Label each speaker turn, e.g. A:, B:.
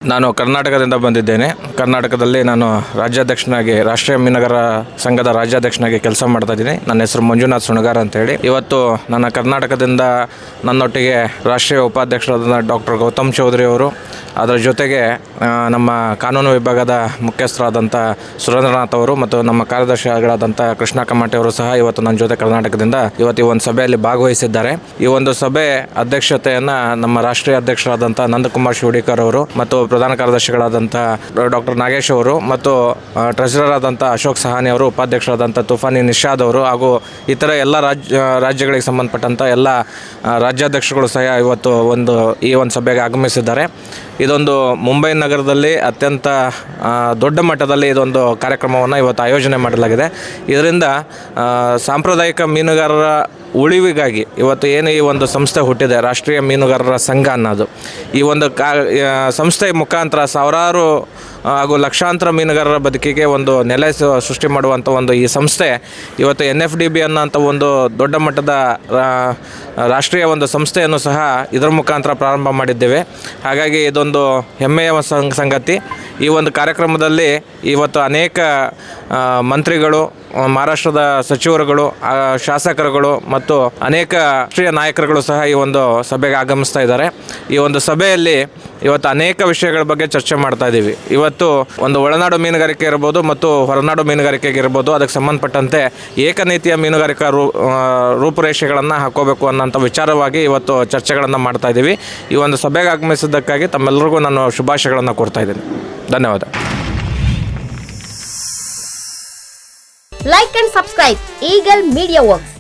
A: ನಾನು ಕರ್ನಾಟಕದಿಂದ ಬಂದಿದ್ದೇನೆ. ಕರ್ನಾಟಕದಲ್ಲಿ ನಾನು ರಾಜ್ಯಾಧ್ಯಕ್ಷನಾಗಿ ರಾಷ್ಟ್ರೀಯ ಮೀನುಗಾರ ಸಂಘದ ರಾಜ್ಯಾಧ್ಯಕ್ಷನಾಗಿ ಕೆಲಸ ಮಾಡ್ತಾ ಇದ್ದೀನಿ. ನನ್ನ ಹೆಸರು ಮಂಜುನಾಥ್ ಸುಣಗಾರ್ ಅಂತೇಳಿ. ಇವತ್ತು ನನ್ನ ಕರ್ನಾಟಕದಿಂದ ನನ್ನೊಟ್ಟಿಗೆ ರಾಷ್ಟ್ರೀಯ ಉಪಾಧ್ಯಕ್ಷರಾದ ಡಾಕ್ಟರ್ ಗೌತಮ್ ಚೌಧರಿ ಅವರು, ಅದರ ಜೊತೆಗೆ ನಮ್ಮ ಕಾನೂನು ವಿಭಾಗದ ಮುಖ್ಯಸ್ಥರಾದಂಥ ಸುರೇಂದ್ರನಾಥ್ ಅವರು ಮತ್ತು ನಮ್ಮ ಕಾರ್ಯದರ್ಶಿಗಳಾದಂಥ ಕೃಷ್ಣ ಕಮಾಟೆ ಅವರು ಸಹ ಇವತ್ತು ನನ್ನ ಜೊತೆ ಕರ್ನಾಟಕದಿಂದ ಇವತ್ತು ಈ ಒಂದು ಸಭೆಯಲ್ಲಿ ಭಾಗವಹಿಸಿದ್ದಾರೆ. ಈ ಒಂದು ಸಭೆ ಅಧ್ಯಕ್ಷತೆಯನ್ನು ನಮ್ಮ ರಾಷ್ಟ್ರೀಯ ಅಧ್ಯಕ್ಷರಾದಂಥ ನಂದಕುಮಾರ್ ಶಿವಡಿಕರ್ ಅವರು ಮತ್ತು ಪ್ರಧಾನ ಕಾರ್ಯದರ್ಶಿಗಳಾದಂಥ ಡಾಕ್ಟರ್ ನಾಗೇಶ್ ಅವರು ಮತ್ತು ಟ್ರೆಜರರ್ ಆದಂಥ ಅಶೋಕ್ ಸಹಾನಿ ಅವರು, ಉಪಾಧ್ಯಕ್ಷರಾದಂಥ ತುಫಾನಿ ನಿಷಾದ್ ಅವರು ಹಾಗೂ ಇತರ ಎಲ್ಲ ರಾಜ್ಯಗಳಿಗೆ ಸಂಬಂಧಪಟ್ಟಂಥ ಎಲ್ಲ ರಾಜ್ಯಾಧ್ಯಕ್ಷಗಳು ಸಹ ಇವತ್ತು ಈ ಒಂದು ಸಭೆಗೆ ಆಗಮಿಸಿದ್ದಾರೆ. ಇದೊಂದು ಮುಂಬೈ ನಗರದಲ್ಲಿ ಅತ್ಯಂತ ದೊಡ್ಡ ಮಟ್ಟದಲ್ಲಿ ಇದೊಂದು ಕಾರ್ಯಕ್ರಮವನ್ನು ಇವತ್ತು ಆಯೋಜನೆ ಮಾಡಲಾಗಿದೆ. ಇದರಿಂದ ಸಾಂಪ್ರದಾಯಿಕ ಮೀನುಗಾರರ ಉಳಿವಿಗಾಗಿ ಇವತ್ತು ಏನು ಈ ಒಂದು ಸಂಸ್ಥೆ ಹುಟ್ಟಿದೆ, ರಾಷ್ಟ್ರೀಯ ಮೀನುಗಾರರ ಸಂಘ ಅನ್ನೋದು, ಈ ಒಂದು ಸಂಸ್ಥೆಯ ಮುಖಾಂತರ ಸಾವಿರಾರು ಹಾಗೂ ಲಕ್ಷಾಂತರ ಮೀನುಗಾರರ ಬದುಕಿಗೆ ಒಂದು ನೆಲೆ ಸೃಷ್ಟಿ ಮಾಡುವಂಥ ಒಂದು ಈ ಸಂಸ್ಥೆ ಇವತ್ತು NFDB ಅನ್ನೋಂಥ ಒಂದು ದೊಡ್ಡ ಮಟ್ಟದ ರಾಷ್ಟ್ರೀಯ ಒಂದು ಸಂಸ್ಥೆಯನ್ನು ಸಹ ಇದರ ಮುಖಾಂತರ ಪ್ರಾರಂಭ ಮಾಡಿದ್ದೇವೆ. ಹಾಗಾಗಿ ಇದೊಂದು ಹೆಮ್ಮೆಯ ಸಂಗತಿ. ಈ ಒಂದು ಕಾರ್ಯಕ್ರಮದಲ್ಲಿ ಇವತ್ತು ಅನೇಕ ಮಂತ್ರಿಗಳು, ಮಹಾರಾಷ್ಟ್ರದ ಸಚಿವರುಗಳು, ಶಾಸಕರುಗಳು ಮತ್ತು ಅನೇಕ ರಾಷ್ಟ್ರೀಯ ನಾಯಕರುಗಳು ಸಹ ಈ ಒಂದು ಸಭೆಗೆ ಆಗಮಿಸ್ತಾ ಇದ್ದಾರೆ. ಈ ಒಂದು ಸಭೆಯಲ್ಲಿ ಇವತ್ತು ಅನೇಕ ವಿಷಯಗಳ ಬಗ್ಗೆ ಚರ್ಚೆ ಮಾಡ್ತಾ ಇದ್ದೀವಿ. ಇವತ್ತು ಒಂದು ಒಳನಾಡು ಮೀನುಗಾರಿಕೆ ಇರ್ಬೋದು ಮತ್ತು ಹೊರನಾಡು ಮೀನುಗಾರಿಕೆಗೆ ಇರ್ಬೋದು, ಅದಕ್ಕೆ ಸಂಬಂಧಪಟ್ಟಂತೆ ಏಕನೀತಿಯ ಮೀನುಗಾರಿಕಾ ರೂಪುರೇಷೆಗಳನ್ನು ಹಾಕೋಬೇಕು ಅನ್ನೋಂಥ ವಿಚಾರವಾಗಿ ಇವತ್ತು ಚರ್ಚೆಗಳನ್ನು ಮಾಡ್ತಾ ಇದ್ದೀವಿ. ಈ ಒಂದು ಸಭೆಗೆ ಆಗಮಿಸಿದ್ದಕ್ಕಾಗಿ ತಮ್ಮೆಲ್ಲರಿಗೂ ನಾನು ಶುಭಾಶಯಗಳನ್ನು ಕೋರ್ತಾ ಇದ್ದೀನಿ. ಧನ್ಯವಾದ.
B: Like and subscribe Eagle Media Works.